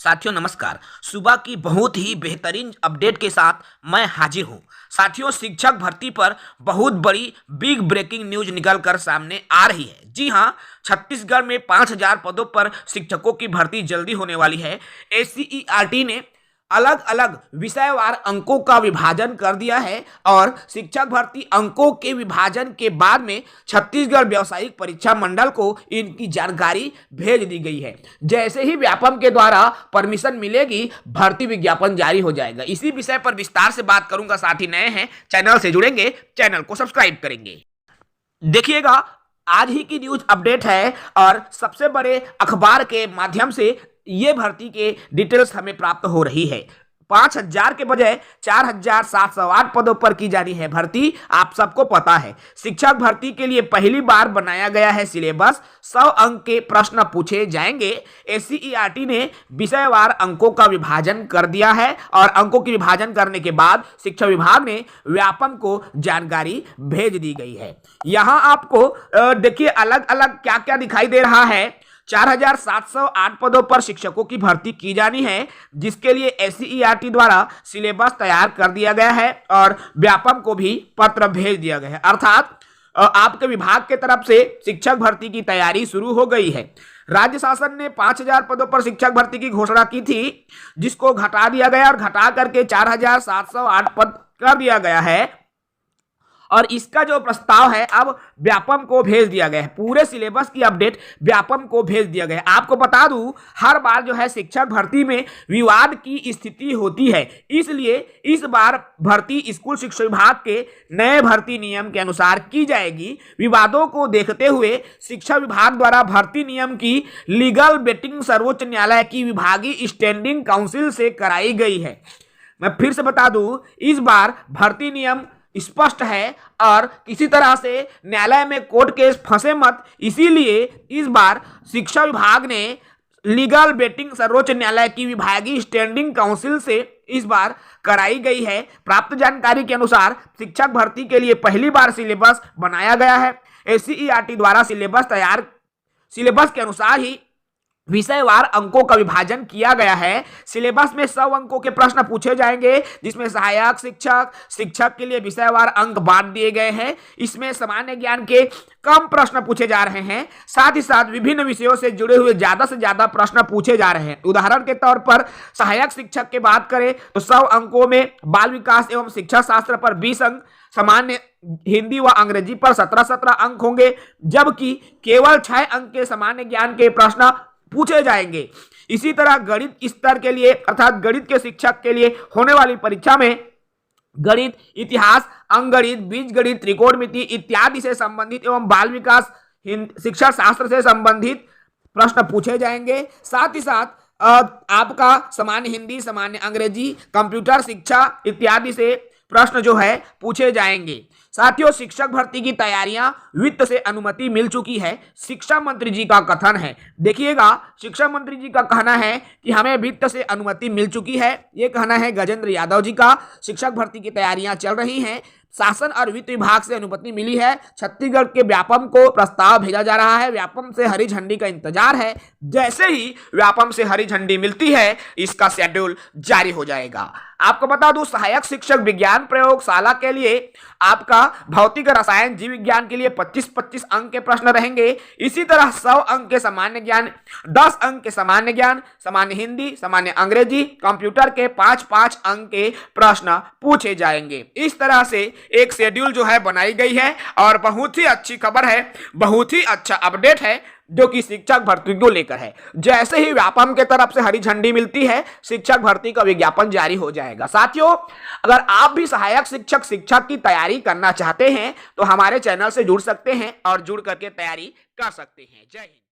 साथियों नमस्कार। सुबह की बहुत ही बेहतरीन अपडेट के साथ मैं हाजिर हूं। साथियों, शिक्षक भर्ती पर बहुत बड़ी बिग ब्रेकिंग न्यूज निकल कर सामने आ रही है। जी हां, छत्तीसगढ़ में 5000 पदों पर शिक्षकों की भर्ती जल्दी होने वाली है। एससीईआरटी ने अलग अलग विषयवार अंकों का विभाजन कर दिया है और शिक्षक भर्ती अंकों के विभाजन के बाद में छत्तीसगढ़ व्यावसायिक परीक्षा मंडल को इनकी जानकारी भेज दी गई है। जैसे ही व्यापम के द्वारा परमिशन मिलेगी, भर्ती विज्ञापन जारी हो जाएगा। इसी विषय पर विस्तार से बात करूंगा। साथी नए हैं, चैनल से जुड़ेंगे, चैनल को सब्सक्राइब करेंगे। देखिएगा, आज ही की न्यूज अपडेट है और सबसे बड़े अखबार के माध्यम से ये भर्ती के डिटेल्स हमें प्राप्त हो रही है। 5000 के बजाय 4708 पदों पर की जानी है भर्ती। आप सबको पता है, शिक्षक भर्ती के लिए पहली बार बनाया गया है सिलेबस। 100 अंक के प्रश्न पूछे जाएंगे। एससीईआरटी ने विषयवार अंकों का विभाजन कर दिया है और अंकों की विभाजन करने के बाद शिक्षा विभाग ने व्यापम को जानकारी भेज दी गई है। यहां आपको देखिए अलग अलग क्या क्या दिखाई दे रहा है। 4708 पदों पर शिक्षकों की भर्ती की जानी है, जिसके लिए एससीईआरटी द्वारा सिलेबस तैयार कर दिया गया है और व्यापम को भी पत्र भेज दिया गया है। अर्थात आपके विभाग के तरफ से शिक्षक भर्ती की तैयारी शुरू हो गई है। राज्य शासन ने 5000 पदों पर शिक्षक भर्ती की घोषणा की थी, जिसको घटा दिया गया और घटा करके 4708 पद कर दिया गया है और इसका जो प्रस्ताव है अब व्यापम को भेज दिया गया है। पूरे सिलेबस की अपडेट व्यापम को भेज दिया गया है। आपको बता दूं, हर बार जो है शिक्षक भर्ती में विवाद की स्थिति होती है, इसलिए इस बार भर्ती स्कूल शिक्षा विभाग के नए भर्ती नियम के अनुसार की जाएगी। विवादों को देखते हुए शिक्षा विभाग द्वारा भर्ती नियम की लीगल वेटिंग सर्वोच्च न्यायालय की विभागीय स्टैंडिंग काउंसिल से कराई गई है। मैं फिर से बता दूं, इस बार भर्ती नियम स्पष्ट है और किसी तरह से न्यायालय में कोर्ट केस फंसे मत, इसीलिए इस बार शिक्षा विभाग ने लीगल वेटिंग सर्वोच्च न्यायालय की विभागीय स्टैंडिंग काउंसिल से इस बार कराई गई है। प्राप्त जानकारी के अनुसार शिक्षक भर्ती के लिए पहली बार सिलेबस बनाया गया है। एससीईआरटी द्वारा सिलेबस के अनुसार ही विषयवार अंकों का विभाजन किया गया है। सिलेबस में 100 अंकों के प्रश्न पूछे जाएंगे, जिसमें सहायक शिक्षक के लिए विषयवार अंक बांट दिए गए हैं। इसमें सामान्य ज्ञान के कम प्रश्न पूछे जा रहे हैं, साथ ही साथ विभिन्न विषयों से जुड़े हुए ज्यादा से ज्यादा प्रश्न पूछे जा रहे हैं। उदाहरण के तौर पर सहायक शिक्षक की बात करें तो 100 अंकों में बाल विकास एवं शिक्षा शास्त्र पर 20 अंक, सामान्य हिंदी व अंग्रेजी पर 17 अंक होंगे, जबकि केवल 6 अंक के सामान्य ज्ञान के प्रश्न पूछे जाएंगे। इसी तरह गणित स्तर के लिए अर्थात गणित के शिक्षक के लिए होने वाली परीक्षा में गणित, इतिहास, अंकगणित, बीजगणित, त्रिकोणमिति इत्यादि से संबंधित एवं बाल विकास शिक्षा शास्त्र से संबंधित प्रश्न पूछे जाएंगे। साथ ही साथ आपका सामान्य हिंदी, सामान्य अंग्रेजी, कंप्यूटर शिक्षा इत्यादि से प्रश्न जो है पूछे जाएंगे। साथियों, शिक्षक भर्ती की तैयारियां वित्त से अनुमति मिल चुकी है, शिक्षा मंत्री जी का कथन है। देखिएगा, शिक्षा मंत्री जी का कहना है कि हमें वित्त से अनुमति मिल चुकी है। ये कहना है गजेंद्र यादव जी का। शिक्षक भर्ती की तैयारियां चल रही हैं, शासन और वित्त विभाग से अनुमति मिली है। छत्तीसगढ़ के व्यापम को प्रस्ताव भेजा जा रहा है। व्यापम से हरी झंडी का इंतजार है। जैसे ही व्यापम से हरी झंडी मिलती है, इसका शेड्यूल जारी हो जाएगा। आपको बता दूं, सहायक शिक्षक विज्ञान प्रयोगशाला के लिए आपका भौतिक रसायन जीव विज्ञान के लिए 25-25 अंक के प्रश्न रहेंगे। इसी तरह 100 अंक के सामान्य ज्ञान, 10 अंक के सामान्य ज्ञान, सामान्य हिंदी, सामान्य अंग्रेजी, कंप्यूटर के 5-5 अंक के प्रश्न पूछे जाएंगे। इस तरह से एक शेड्यूल जो है बनाई गई है और बहुत ही अच्छी खबर है, बहुत ही अच्छा अपडेट है जो कि शिक्षक भर्ती को लेकर है। जैसे ही व्यापम के तरफ से हरी झंडी मिलती है, शिक्षक भर्ती का विज्ञापन जारी हो जाएगा। साथियों, अगर आप भी सहायक शिक्षक की तैयारी करना चाहते हैं तो हमारे चैनल से जुड़ सकते हैं और जुड़ करके तैयारी कर सकते हैं। जय हिंद।